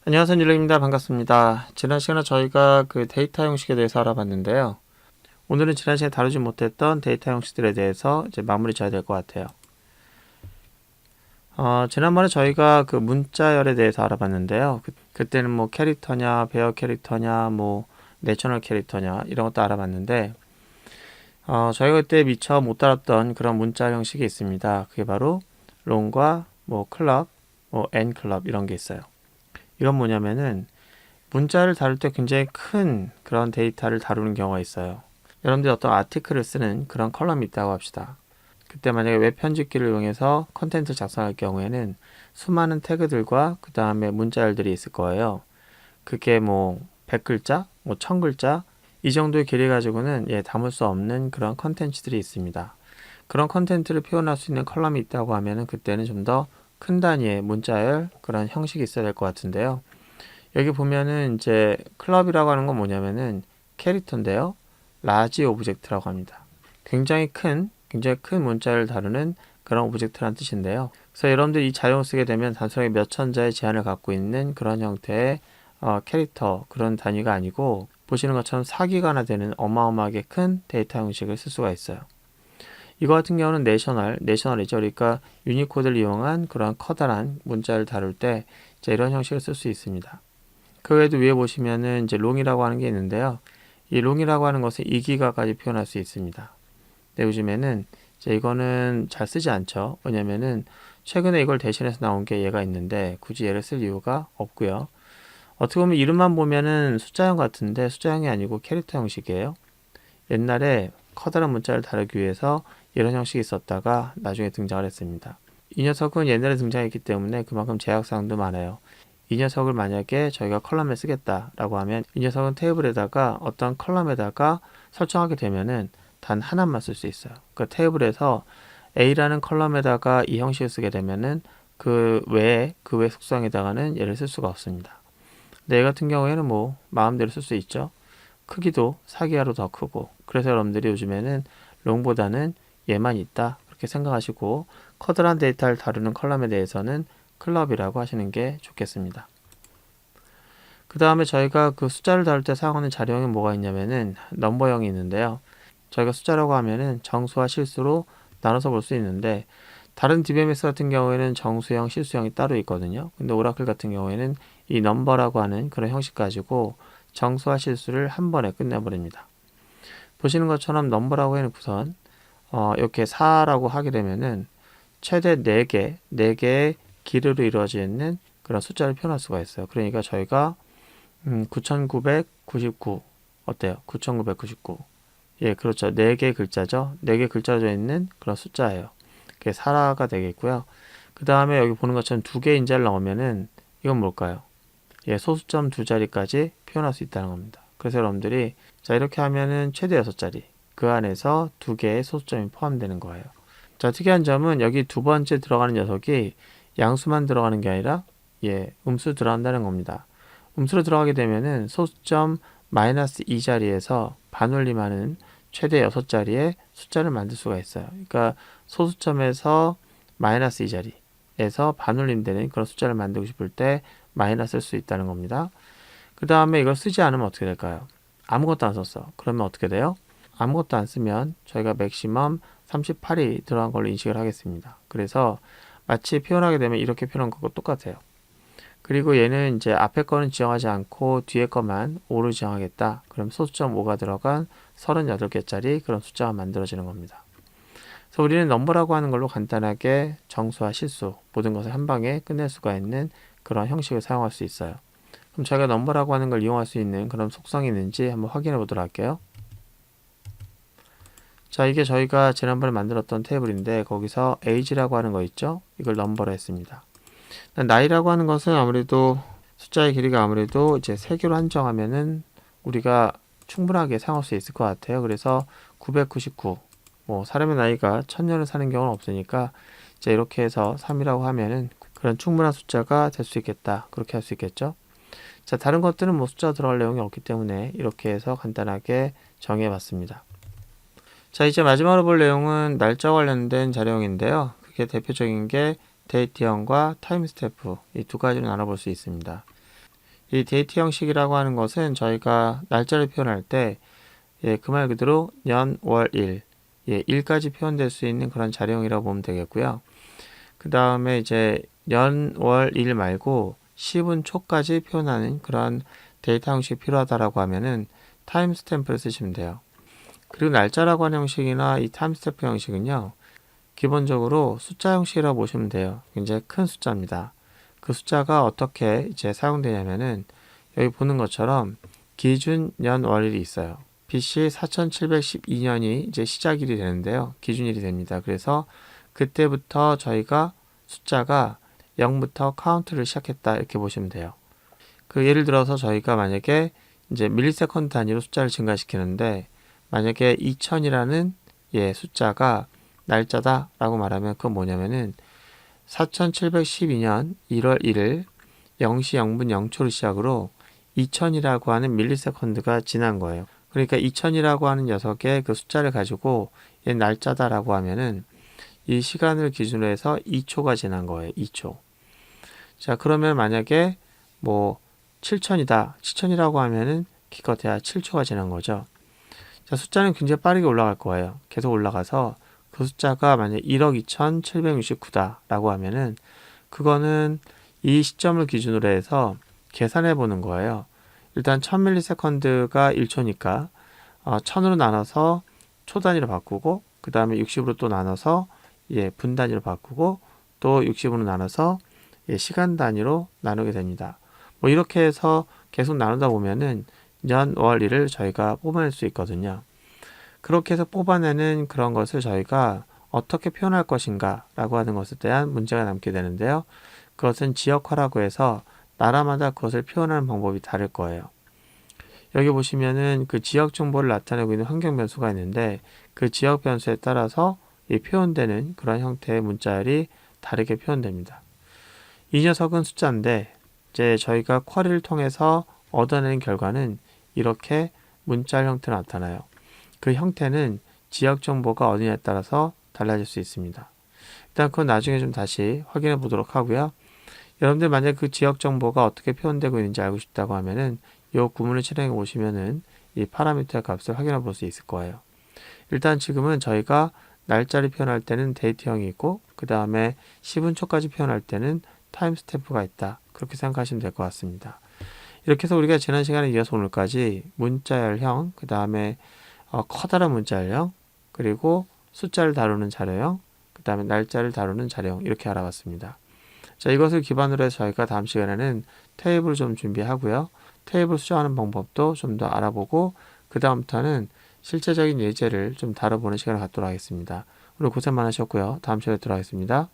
안녕하세요, 닐렉입니다. 반갑습니다. 지난 시간에 저희가 그 데이터 형식에 대해서 알아봤는데요. 오늘은 지난 시간에 다루지 못했던 데이터 형식들에 대해서 이제 마무리 져야 될 것 같아요. 지난번에 저희가 그 문자열에 대해서 알아봤는데요. 그때는 뭐 캐릭터냐, 베어 캐릭터냐, 뭐 내셔널 캐릭터냐 이런 것도 알아봤는데 저희가 그때 미처 못 다뤘던 그런 문자 형식이 있습니다. 그게 바로 롱과 뭐 클럽, 뭐 n클럽 이런 게 있어요. 이건 뭐냐면은 문자를 다룰 때 굉장히 큰 그런 데이터를 다루는 경우가 있어요. 여러분들이 어떤 아티클을 쓰는 그런 컬럼이 있다고 합시다. 그때 만약에 웹 편집기를 이용해서 컨텐츠 작성할 경우에는 수많은 태그들과 그 다음에 문자열들이 있을 거예요. 그게 뭐 100글자, 뭐 1000글자 이 정도의 길이 가지고는 담을 수 없는 그런 컨텐츠들이 있습니다. 그런 컨텐츠를 표현할 수 있는 컬럼이 있다고 하면은 그때는 좀 더 큰 단위의 문자열 그런 형식이 있어야 될 것 같은데요. 여기 보면은 이제 클럽이라고 하는 건 뭐냐면은 캐릭터인데요. 라지 오브젝트라고 합니다. 굉장히 큰 문자를 다루는 그런 오브젝트라는 뜻인데요. 그래서 여러분들이 이 자료를 쓰게 되면 단순하게 몇 천자의 제한을 갖고 있는 그런 형태의 캐릭터 그런 단위가 아니고 보시는 것처럼 4기가나 되는 어마어마하게 큰 데이터 형식을 쓸 수가 있어요. 이거 같은 경우는 내셔널이죠. 그러니까 유니코드를 이용한 그런 커다란 문자를 다룰 때 이제 이런 형식을 쓸 수 있습니다. 그 외에도 위에 보시면은 이제 롱이라고 하는 게 있는데요. 이 롱이라고 하는 것은 2기가까지 표현할 수 있습니다. 근데 요즘에는 이제 이거는 잘 쓰지 않죠. 왜냐면은 최근에 이걸 대신해서 나온 게 얘가 있는데 굳이 얘를 쓸 이유가 없고요. 어떻게 보면 이름만 보면은 숫자형 같은데 숫자형이 아니고 캐릭터 형식이에요. 옛날에 커다란 문자를 다루기 위해서 이런 형식이 있었다가 나중에 등장을 했습니다. 이 녀석은 옛날에 등장했기 때문에 그만큼 제약사항도 많아요. 이 녀석을 만약에 저희가 컬럼에 쓰겠다라고 하면 이 녀석은 테이블에다가 어떤 컬럼에다가 설정하게 되면은 단 하나만 쓸 수 있어요. 그 테이블에서 A라는 컬럼에다가 이 형식을 쓰게 되면은 그 외 속성에다가는 얘를 쓸 수가 없습니다. 근데 얘 같은 경우에는 뭐 마음대로 쓸 수 있죠. 크기도 4기가로 더 크고 그래서 여러분들이 요즘에는 롱보다는 얘만 있다 그렇게 생각하시고 커다란 데이터를 다루는 컬럼에 대해서는 클럽이라고 하시는 게 좋겠습니다. 그 다음에 저희가 그 숫자를 다룰 때 사용하는 자료형이 뭐가 있냐면은 넘버형이 있는데요. 저희가 숫자라고 하면은 정수와 실수로 나눠서 볼 수 있는데 다른 DBMS 같은 경우에는 정수형, 실수형이 따로 있거든요. 근데 오라클 같은 경우에는 이 넘버라고 하는 그런 형식 가지고 정수와 실수를 한 번에 끝내버립니다. 보시는 것처럼 넘버라고 해놓고선 이렇게 4라고 하게 되면은 최대 4개의 길이로 이루어져 있는 그런 숫자를 표현할 수가 있어요. 그러니까 저희가 9999 어때요? 9999 예, 그렇죠. 4개 글자죠. 4개 글자로 되어 있는 그런 숫자예요. 그게 4가 되겠고요. 그 다음에 여기 보는 것처럼 2개 인자를 넣으면은 이건 뭘까요? 예, 소수점 2자리까지 표현할 수 있다는 겁니다. 그래서 여러분들이 자 이렇게 하면은 최대 6자리 그 안에서 2개의 소수점이 포함되는 거예요. 자, 특이한 점은 여기 두 번째 들어가는 녀석이 양수만 들어가는 게 아니라 음수 들어간다는 겁니다. 음수로 들어가게 되면은 소수점 마이너스 2자리에서 반올림하는 최대 6자리의 숫자를 만들 수가 있어요. 그러니까 소수점에서 마이너스 2자리에서 반올림되는 그런 숫자를 만들고 싶을 때 마이너스를 쓸 수 있다는 겁니다. 그 다음에 이걸 쓰지 않으면 어떻게 될까요? 아무것도 안 썼어. 그러면 어떻게 돼요? 아무것도 안 쓰면 저희가 맥시멈 38이 들어간 걸로 인식을 하겠습니다. 그래서 마치 표현하게 되면 이렇게 표현한 것과 똑같아요. 그리고 얘는 이제 앞에 거는 지정하지 않고 뒤에 거만 5로 지정하겠다. 그럼 소수점 5가 들어간 38개짜리 그런 숫자가 만들어지는 겁니다. 그래서 우리는 넘버라고 하는 걸로 간단하게 정수와 실수 모든 것을 한 방에 끝낼 수가 있는 그런 형식을 사용할 수 있어요. 그럼 저희가 넘버라고 하는 걸 이용할 수 있는 그런 속성이 있는지 한번 확인해 보도록 할게요. 자, 이게 저희가 지난번에 만들었던 테이블인데 거기서 age라고 하는 거 있죠? 이걸 넘버로 했습니다. 나이라고 하는 것은 아무래도 숫자의 길이가 아무래도 이제 3개로 한정하면은 우리가 충분하게 사용할 수 있을 것 같아요. 그래서 999, 뭐 사람의 나이가 1000년을 사는 경우는 없으니까 이제 이렇게 해서 3이라고 하면은 그런 충분한 숫자가 될 수 있겠다. 그렇게 할 수 있겠죠. 자, 다른 것들은 뭐 숫자 들어갈 내용이 없기 때문에 이렇게 해서 간단하게 정해 봤습니다. 자, 이제 마지막으로 볼 내용은 날짜 관련된 자료형인데요. 그게 대표적인 게 데이트형과 타임스탬프 이 두 가지로 나눠볼 수 있습니다. 이 데이트 형식이라고 하는 것은 저희가 날짜를 표현할 때 그 말 그대로 년, 월, 일, 일까지 표현될 수 있는 그런 자료형이라고 보면 되겠고요. 그 다음에 이제 년, 월, 일 말고 10분 초까지 표현하는 그런 데이터 형식이 필요하다라고 하면은 타임 스탬프를 쓰시면 돼요. 그리고 날짜라고 하는 형식이나 이 타임 스탬프 형식은요, 기본적으로 숫자 형식이라고 보시면 돼요. 굉장히 큰 숫자입니다. 그 숫자가 어떻게 이제 사용되냐면은 여기 보는 것처럼 기준 년 월일이 있어요. BC 4712년이 이제 시작일이 되는데요. 기준일이 됩니다. 그래서 그때부터 저희가 숫자가 0부터 카운트를 시작했다 이렇게 보시면 돼요. 그 예를 들어서 저희가 만약에 이제 밀리세컨드 단위로 숫자를 증가시키는데 만약에 2000이라는 숫자가 날짜다라고 말하면 그건 뭐냐면은 4712년 1월 1일 0시 0분 0초를 시작으로 2000이라고 하는 밀리세컨드가 지난 거예요. 그러니까 2000이라고 하는 녀석의 그 숫자를 가지고 얘 날짜다라고 하면은 이 시간을 기준으로 해서 2초가 지난 거예요. 2초. 자, 그러면 만약에 뭐 7000이다. 7000이라고 하면은 기껏해야 7초가 지난 거죠. 자, 숫자는 굉장히 빠르게 올라갈 거예요. 계속 올라가서 그 숫자가 만약 1억 2769다 라고 하면은 그거는 이 시점을 기준으로 해서 계산해 보는 거예요. 일단 1000ms가 1초니까 1000으로 나눠서 초 단위로 바꾸고 그 다음에 60으로 또 나눠서 분 단위로 바꾸고 또 60으로 나눠서 시간 단위로 나누게 됩니다. 뭐 이렇게 해서 계속 나누다 보면은 년, 월, 일을 저희가 뽑아낼 수 있거든요. 그렇게 해서 뽑아내는 그런 것을 저희가 어떻게 표현할 것인가 라고 하는 것에 대한 문제가 남게 되는데요. 그것은 지역화라고 해서 나라마다 그것을 표현하는 방법이 다를 거예요. 여기 보시면은 그 지역 정보를 나타내고 있는 환경 변수가 있는데 그 지역 변수에 따라서 이 표현되는 그런 형태의 문자열이 다르게 표현됩니다. 이 녀석은 숫자인데 이제 저희가 쿼리를 통해서 얻어내는 결과는 이렇게 문자열 형태로 나타나요. 그 형태는 지역 정보가 어디냐에 따라서 달라질 수 있습니다. 일단 그건 나중에 좀 다시 확인해 보도록 하고요. 여러분들 만약 그 지역 정보가 어떻게 표현되고 있는지 알고 싶다고 하면은 이 구문을 실행해 보시면은 이 파라미터의 값을 확인해 볼 수 있을 거예요. 일단 지금은 저희가 날짜를 표현할 때는 데이트형이 있고 그 다음에 10분 초까지 표현할 때는 타임 스탬프가 있다. 그렇게 생각하시면 될 것 같습니다. 이렇게 해서 우리가 지난 시간에 이어서 오늘까지 문자열형, 그 다음에 커다란 문자열형, 그리고 숫자를 다루는 자료형, 그 다음에 날짜를 다루는 자료형 이렇게 알아봤습니다. 자, 이것을 기반으로 해서 저희가 다음 시간에는 테이블을 좀 준비하고요. 테이블 수정하는 방법도 좀 더 알아보고 그 다음부터는 실제적인 예제를 좀 다뤄보는 시간을 갖도록 하겠습니다. 오늘 고생 많으셨고요. 다음 시간에 뵙도록 하겠습니다.